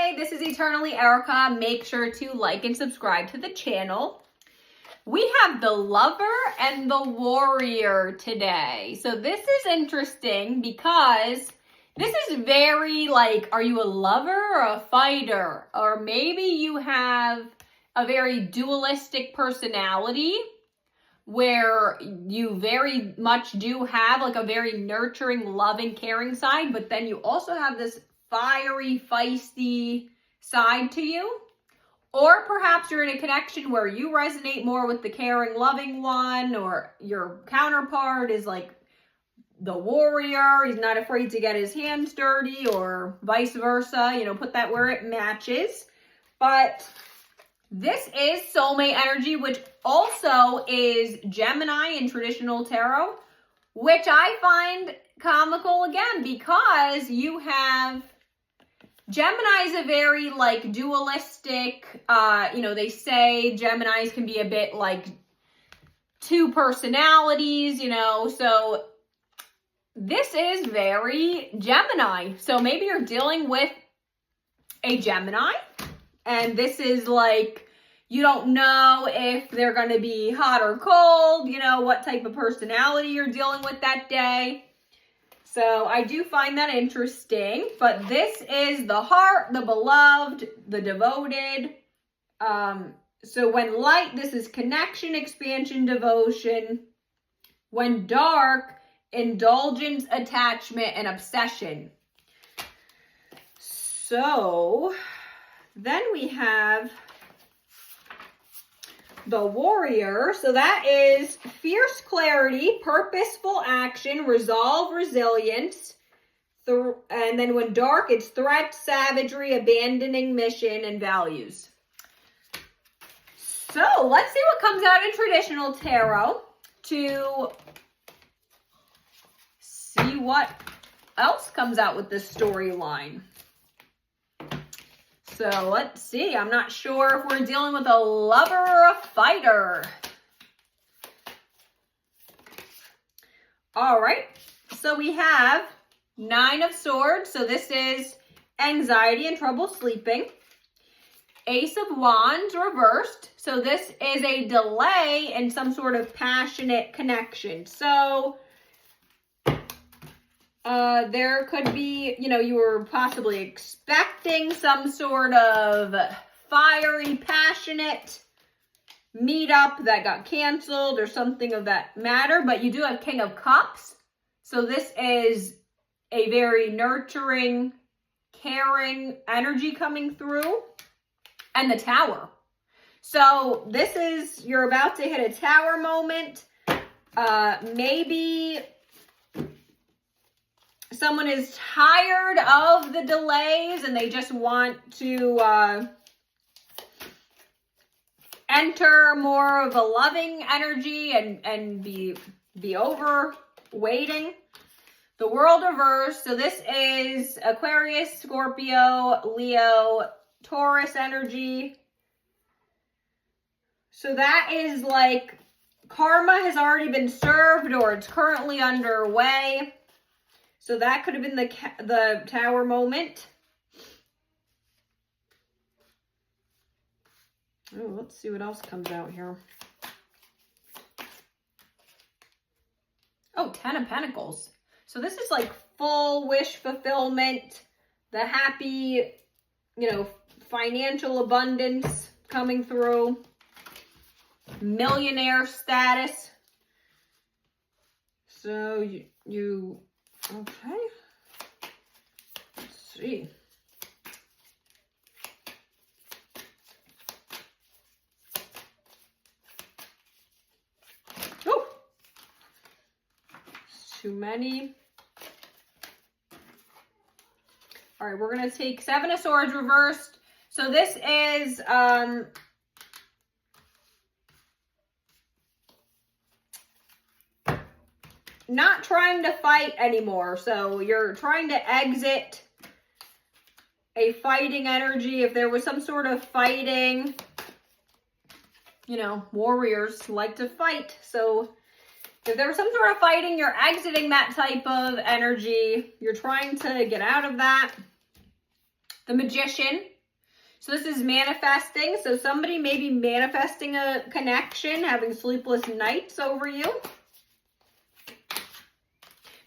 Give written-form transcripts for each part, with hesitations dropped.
Hi, this is Eternally Erica. Make sure to like and subscribe to the channel. We have the Lover and the Warrior today. So this is interesting because this is very like, are you a lover or a fighter? Or maybe you have a very dualistic personality where you very much do have like a very nurturing, loving, caring side, but then you also have this fiery, feisty side to you. Or perhaps you're in a connection where you resonate more with the caring, loving one, or your counterpart is like the warrior. He's not afraid to get his hands dirty, or vice versa, you know, put that where it matches. But this is soulmate energy, which also is Gemini in traditional tarot, which I find comical again because you have Gemini is a very like dualistic, you know, they say Geminis can be a bit like two personalities, you know, so this is very Gemini. So maybe you're dealing with a Gemini. And this is like, you don't know if they're going to be hot or cold, you know, what type of personality you're dealing with that day. So I do find that interesting. But this is the heart, the beloved, the devoted. So when light, this is connection, expansion, devotion. When dark, indulgence, attachment, and obsession. So then we have the Warrior. So that is fierce clarity, purposeful action, resolve, resilience. And then when dark, it's threat, savagery, abandoning mission, and values. So let's see what comes out in traditional tarot to see what else comes out with this storyline. So let's see. I'm not sure if we're dealing with a lover or a fighter. All right. So we have Nine of Swords. So this is anxiety and trouble sleeping. Ace of Wands reversed. So this is a delay in some sort of passionate connection. So there could be, you know, you were possibly expecting some sort of fiery, passionate meetup that got canceled or something of that matter, but you do have King of Cups. So this is a very nurturing, caring energy coming through. And the Tower. So this is, you're about to hit a tower moment. Maybe someone is tired of the delays and they just want to enter more of a loving energy and be over waiting. The World reversed. So this is Aquarius, Scorpio, Leo, Taurus energy. So that is like karma has already been served or it's currently underway. So that could have been the Tower moment. Oh, let's see what else comes out here. Oh, Ten of Pentacles. So this is like full wish fulfillment, the happy, you know, financial abundance coming through, millionaire status. So you okay, let's see. Oh, too many. All right, we're going to take Seven of Swords reversed. So this is not trying to fight anymore. So you're trying to exit a fighting energy. If there was some sort of fighting, you know, warriors like to fight. So if there was some sort of fighting, you're exiting that type of energy. You're trying to get out of that. The Magician. So this is manifesting. So somebody may be manifesting a connection, having sleepless nights over you.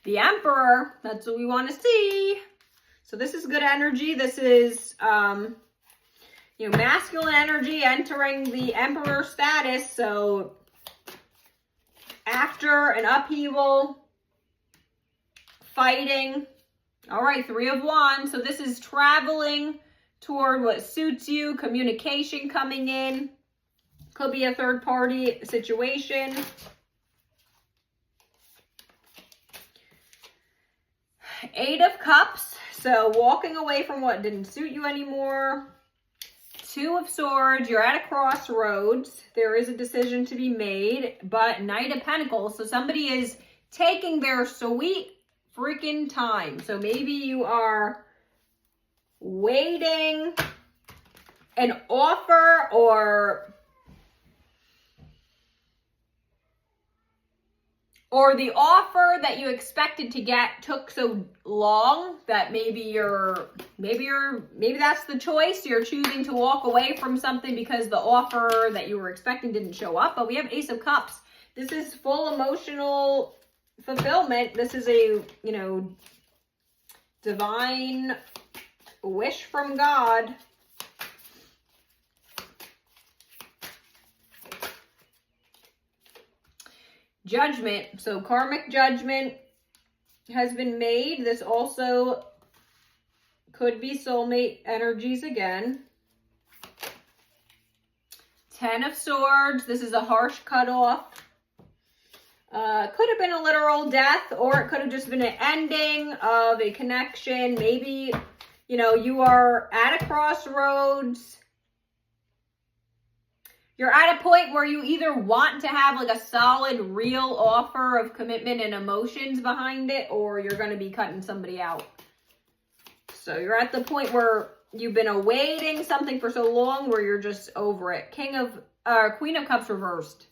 The Emperor, that's what we want to see. So this is good energy. This is, masculine energy entering the Emperor status. So after an upheaval, fighting. All right, Three of Wands. So this is traveling toward what suits you, communication coming in. Could be a third party situation. Eight of Cups. So walking away from what didn't suit you anymore. Two of Swords. You're at a crossroads. There is a decision to be made. But Knight of Pentacles. So somebody is taking their sweet freaking time. So maybe you are waiting an offer or the offer that you expected to get took so long that maybe that's the choice. You're choosing to walk away from something because the offer that you were expecting didn't show up. But we have Ace of Cups. This is full emotional fulfillment. This is a, divine wish from God. Judgment. So karmic judgment has been made. This also could be soulmate energies again. Ten of Swords. This is a harsh cutoff. Could have been a literal death, or it could have just been an ending of a connection. Maybe, you are at a crossroads. You're at a point where you either want to have like a solid, real offer of commitment and emotions behind it, or you're going to be cutting somebody out. So you're at the point where you've been awaiting something for so long where you're just over it. Queen of Cups reversed.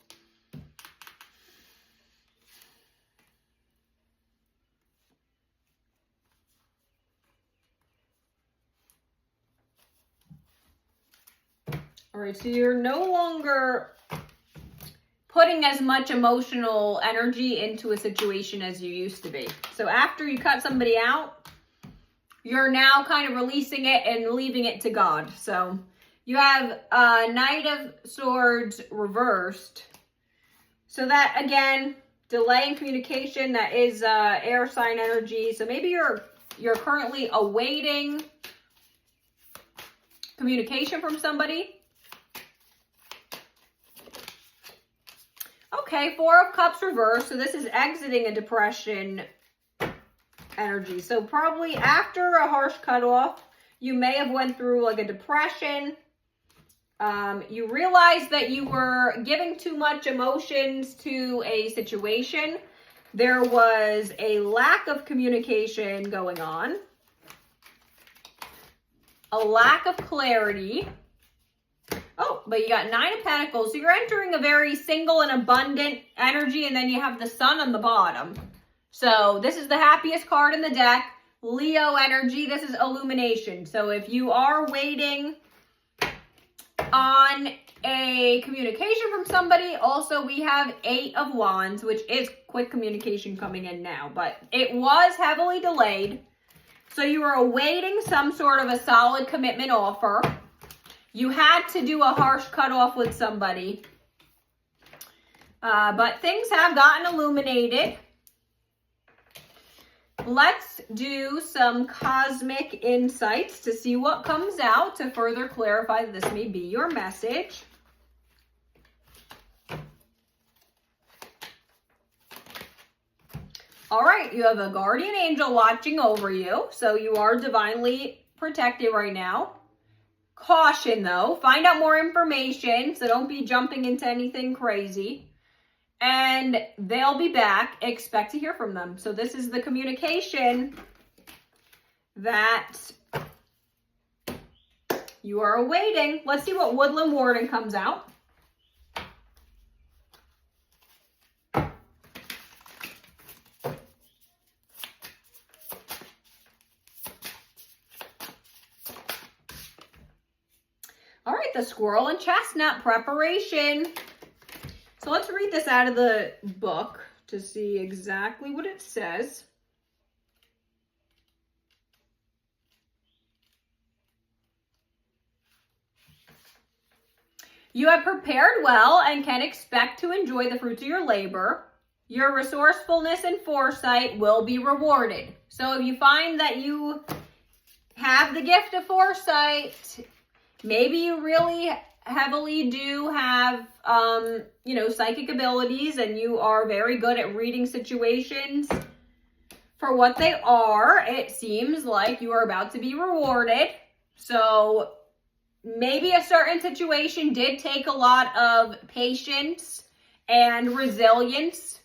All right, so you're no longer putting as much emotional energy into a situation as you used to be. So after you cut somebody out, you're now kind of releasing it and leaving it to God. So you have Knight of Swords reversed. So that, again, delay in communication, that is air sign energy. So maybe you're currently awaiting communication from somebody. Okay, Four of Cups reversed. So this is exiting a depression energy. So probably after a harsh cutoff, you may have went through like a depression. You realized that you were giving too much emotions to a situation. There was a lack of communication going on. A lack of clarity. Oh, but you got Nine of Pentacles. So you're entering a very single and abundant energy, and then you have the Sun on the bottom. So this is the happiest card in the deck. Leo energy. This is illumination. So if you are waiting on a communication from somebody, also we have Eight of Wands, which is quick communication coming in now, but it was heavily delayed. So you were awaiting some sort of a solid commitment offer. You had to do a harsh cutoff with somebody. But things have gotten illuminated. Let's do some cosmic insights to see what comes out to further clarify that this may be your message. All right, you have a guardian angel watching over you, so you are divinely protected right now. Caution though, find out more information, so don't be jumping into anything crazy. And they'll be back. Expect to hear from them. So this is the communication that you are awaiting. Let's see what Woodland Warden comes out. the squirrel and chestnut preparation. So let's read this out of the book to see exactly what it says. You have prepared well and can expect to enjoy the fruits of your labor. Your resourcefulness and foresight will be rewarded. So if you find that you have the gift of foresight, maybe you really heavily do have, psychic abilities, and you are very good at reading situations for what they are, it seems like you are about to be rewarded. So maybe a certain situation did take a lot of patience and resilience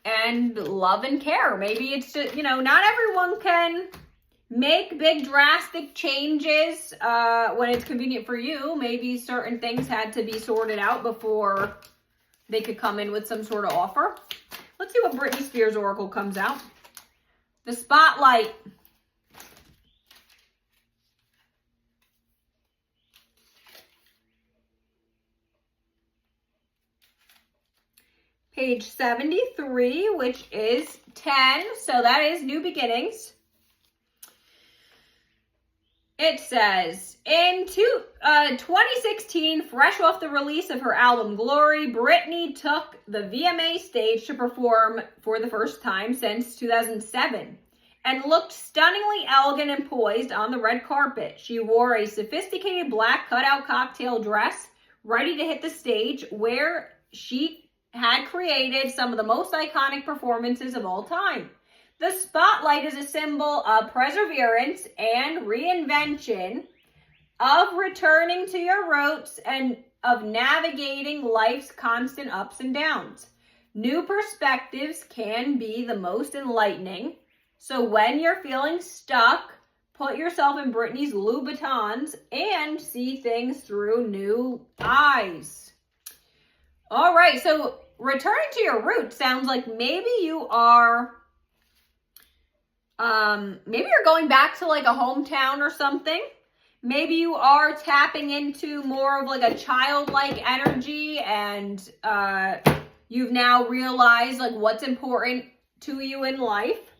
and love and care. Maybe it's just, not everyone can make big drastic changes when it's convenient for you. Maybe certain things had to be sorted out before they could come in with some sort of offer. Let's see what Britney Spears Oracle comes out. The Spotlight. Page 73, which is 10. So that is new beginnings. It says, in 2016, fresh off the release of her album Glory, Britney took the VMA stage to perform for the first time since 2007 and looked stunningly elegant and poised on the red carpet. She wore a sophisticated black cutout cocktail dress, ready to hit the stage, where she had created some of the most iconic performances of all time. The spotlight is a symbol of perseverance and reinvention, of returning to your roots, and of navigating life's constant ups and downs. New perspectives can be the most enlightening. So when you're feeling stuck, put yourself in Britney's Louboutins and see things through new eyes. All right, so returning to your roots sounds like maybe you are... maybe you're going back to like a hometown or something. Maybe you are tapping into more of like a childlike energy, and you've now realized like what's important to you in life.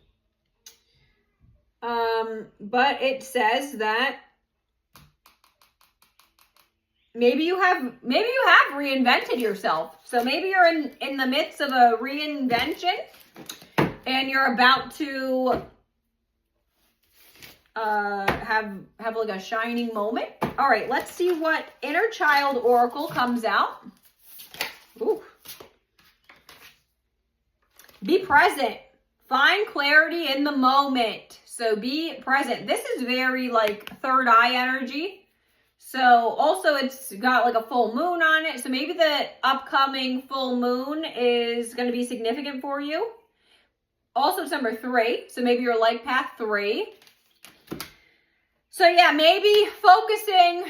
But it says that maybe you have reinvented yourself. So maybe you're in the midst of a reinvention and you're about to have like a shining moment. All right, let's see what Inner Child Oracle comes out. Ooh. Be present. Find clarity in the moment. So be present. This is very like third eye energy. So also it's got like a full moon on it. So maybe the upcoming full moon is going to be significant for you. Also it's number 3. So maybe you're life path 3. So yeah, maybe focusing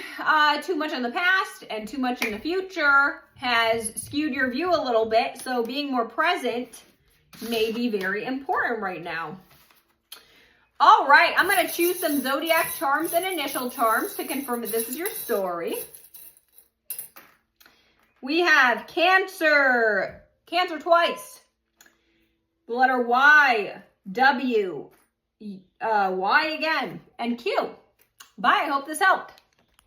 too much on the past and too much in the future has skewed your view a little bit. So being more present may be very important right now. All right, I'm going to choose some zodiac charms and initial charms to confirm that this is your story. We have Cancer. Cancer twice. The letter Y, W, Y again, and Q. Bye, I hope this helped.